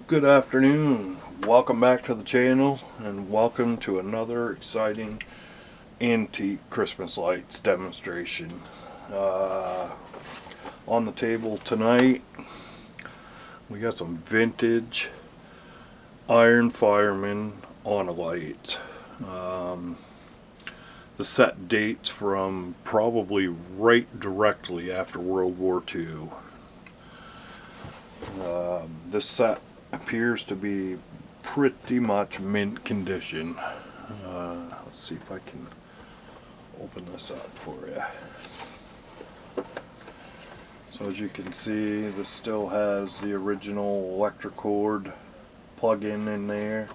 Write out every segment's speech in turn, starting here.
Good afternoon. Welcome back to the channel and welcome to another exciting antique Christmas lights demonstration. On the table tonight we got some vintage Iron Fireman On-A-Lite. The set dates from probably right directly after World War II. This set appears to be pretty much mint condition. Let's see if I can open this up for you. So as you can see, this still has the original Electricord plug-in in there.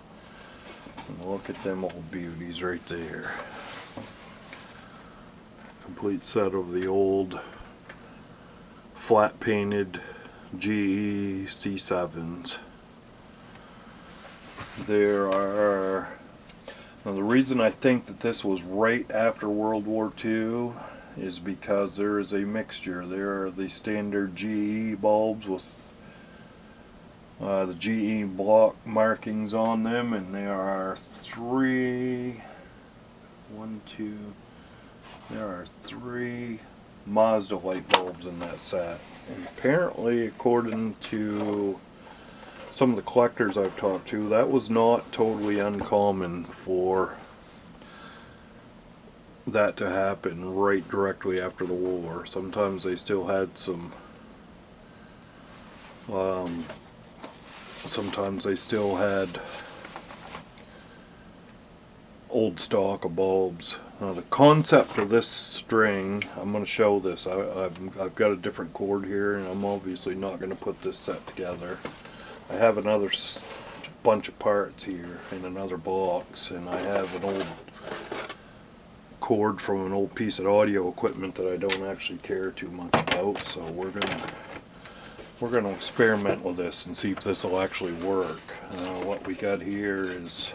And look at them old beauties right there. Complete set of the old flat painted GE C7s. Now the reason I think that this was right after World War II is because there is a mixture. There are the standard GE bulbs with the GE block markings on them, and there are three Mazda light bulbs in that set. And apparently, according to some of the collectors I've talked to, that was not totally uncommon for that to happen right directly after the war. Sometimes they still had some old stock of bulbs. Now the concept of this string, I'm going to show this. I've got a different cord here, and I'm obviously not going to put this set together. I have another bunch of parts here in another box, and I have an old cord from an old piece of audio equipment that I don't actually care too much about. So we're gonna experiment with this and see if this will actually work. What we got here is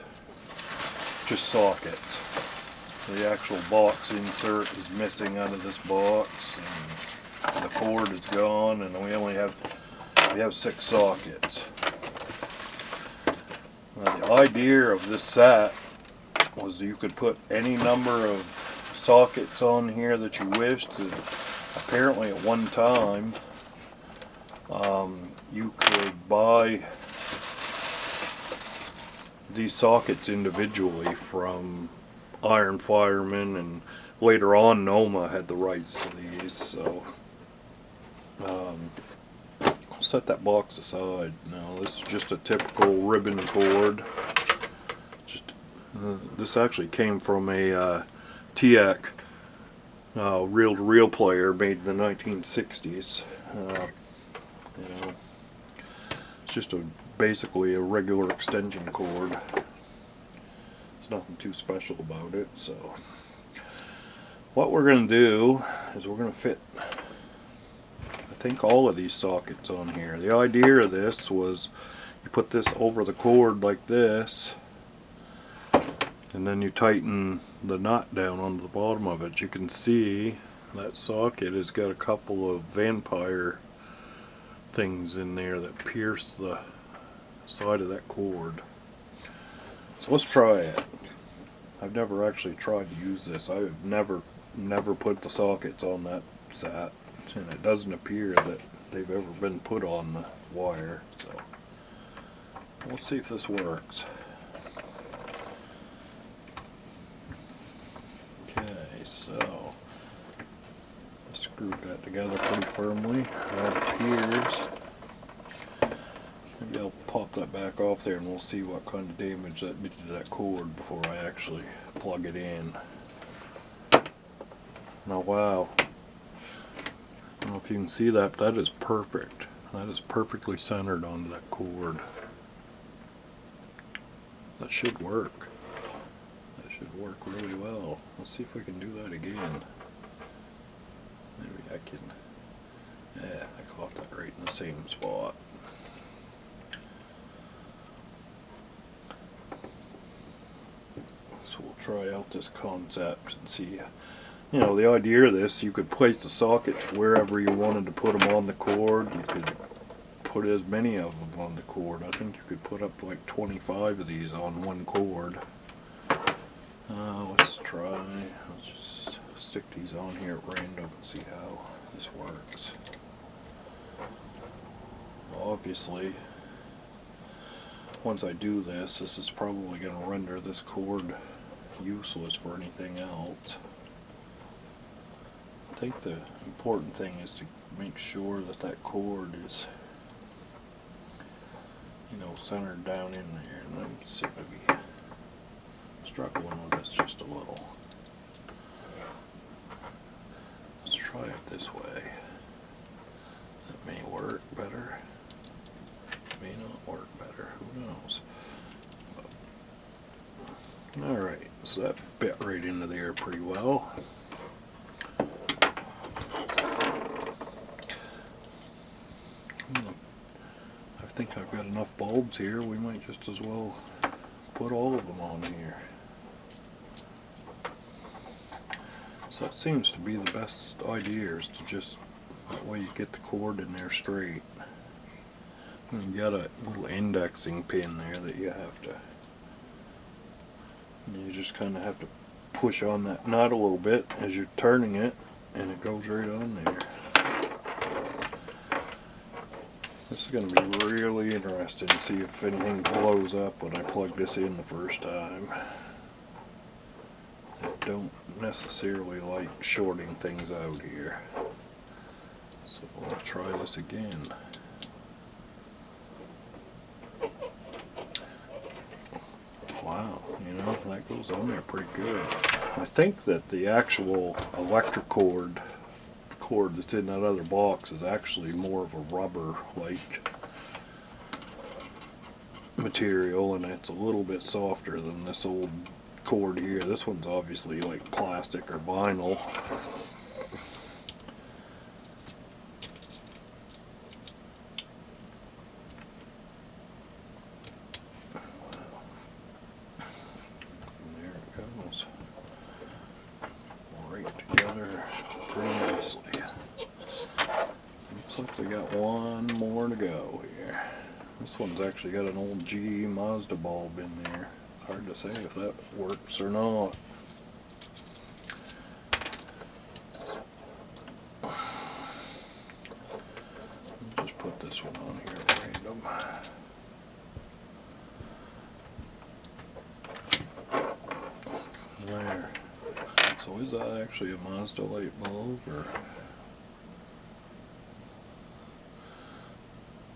just sockets. The actual box insert is missing out of this box, and the cord is gone, and we have 6 sockets. Now the idea of this set was you could put any number of sockets on here that you wished. Apparently at one time you could buy these sockets individually from Iron Fireman, and later on Noma had the rights to these. So I'll set that box aside. Now this is just a typical ribbon cord. This actually came from a TEC reel-to-reel player made in the 1960s. It's just basically a regular extension cord. There's nothing too special about it. So what we're going to do is we're going to fit, I think, all of these sockets on here. The idea of this was you put this over the cord like this, and then you tighten the nut down onto the bottom of it. You can see that socket has got a couple of vampire things in there that pierce the side of that cord. So let's try it. I've never actually tried to use this. I've never put the sockets on that set, and it doesn't appear that they've ever been put on the wire. So let's see if this works. Okay, so I screwed that together pretty firmly. That appears. Maybe I'll pop that back off there and we'll see what kind of damage that did to that cord before I actually plug it in. Now wow, I don't know if you can see that, but that is perfect. That is perfectly centered onto that cord. That should work. That should work really well. Let's see if we can do that again. Maybe I can. Yeah, I caught that right in the same spot. So we'll try out this concept and see. You know, the idea of this, you could place the sockets wherever you wanted to put them on the cord. You could put as many of them on the cord. I think you could put up to like 25 of these on one cord. Let's try. Let's just stick these on here at random and see how this works. Obviously, once I do this, this is probably going to render this cord useless for anything else. I think the important thing is to make sure that that cord is, you know, centered down in there. And I'm maybe struggling with this just a little. Let's try it this way. That may work better. May not work better. Who knows? Alright, so that bit right into there pretty well. I think I've got enough bulbs here. We might just as well put all of them on here. So that seems to be the best idea, is to just, that way you get the cord in there straight. And you got a little indexing pin there that you have to, you just kind of have to push on that nut a little bit as you're turning it, and it goes right on there. This is going to be really interesting to see if anything blows up when I plug this in the first time. I don't necessarily like shorting things out here. So I'll try this again. Wow, you know, that goes on there pretty good. I think that the actual Electricord cord that's in that other box is actually more of a rubber-like material, and it's a little bit softer than this old cord here. This one's obviously like plastic or vinyl. There it goes. Right together pretty nicely. Looks like we got one more to go here. This one's actually got an old GE Mazda bulb in there. Hard to say if that works or not. Just put this one on here at random. There. So is that actually a Mazda light bulb, or?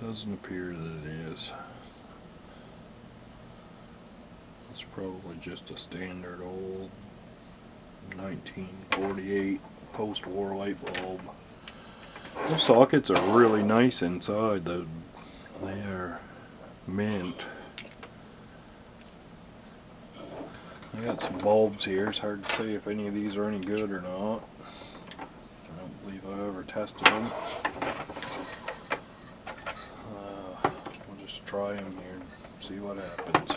Doesn't appear that it is. It's probably just a standard old 1948 post-war light bulb. Those sockets are really nice inside. They are mint. I got some bulbs here. It's hard to say if any of these are any good or not. I don't believe I've ever tested them. We'll just try them here and see what happens.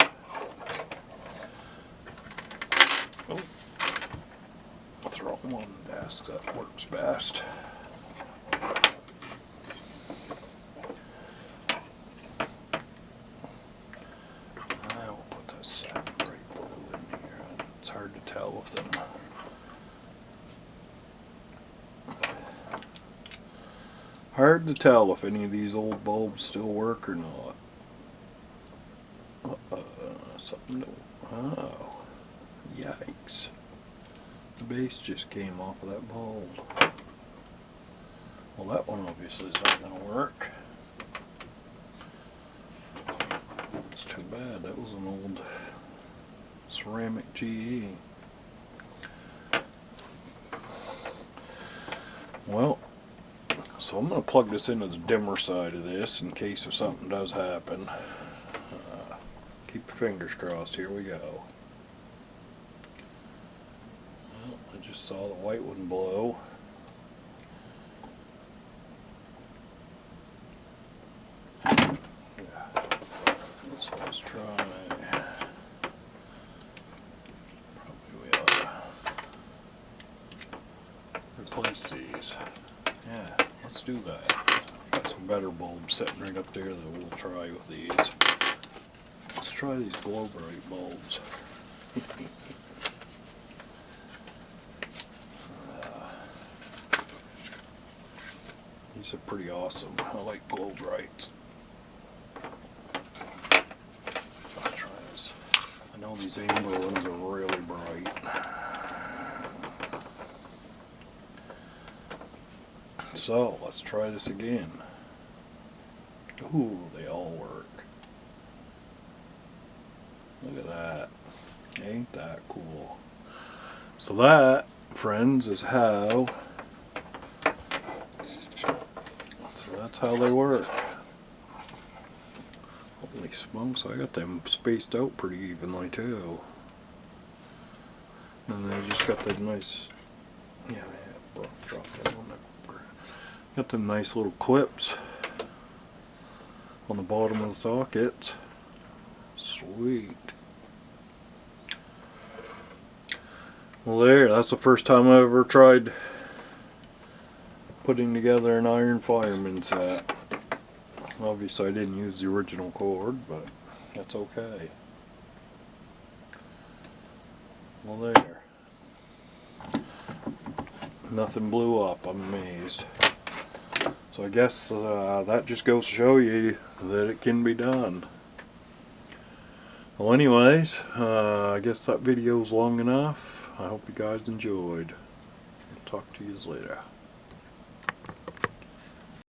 Oh, I'll throw them on the desk. That works best. We'll put that satin bright blue in here. It's hard to tell with them. Hard to tell if any of these old bulbs still work or not. Something new. Oh, yikes. The base just came off of that bulb. Well, that one obviously is not going to work. It's too bad. That was an old ceramic GE. Well, so I'm going to plug this into the dimmer side of this in case if something does happen. Keep your fingers crossed. Here we go. Well, I just saw the white one blow. Yeah. So let's try. Probably we ought to replace these. Yeah, let's do that. Got some better bulbs sitting right up there that we'll try with these. Let's try these glow bright bulbs. These are pretty awesome. I like glow brights. Let's try this. I know these amber ones are really bright. So let's try this again. Ooh, they all work. Look at that. Ain't that cool? So that, friends, is how. So that's how they work. Holy smokes, I got them spaced out pretty evenly too. And they just got that nice, drop them on the, got them nice little clips on the bottom of the sockets. Sweet. Well there, that's the first time I ever tried putting together an Iron Fireman set. Obviously I didn't use the original cord, but that's okay. Well there. Nothing blew up, I'm amazed. So I guess that just goes to show you that it can be done. Well anyways, I guess that video's long enough. I hope you guys enjoyed. Talk to you later.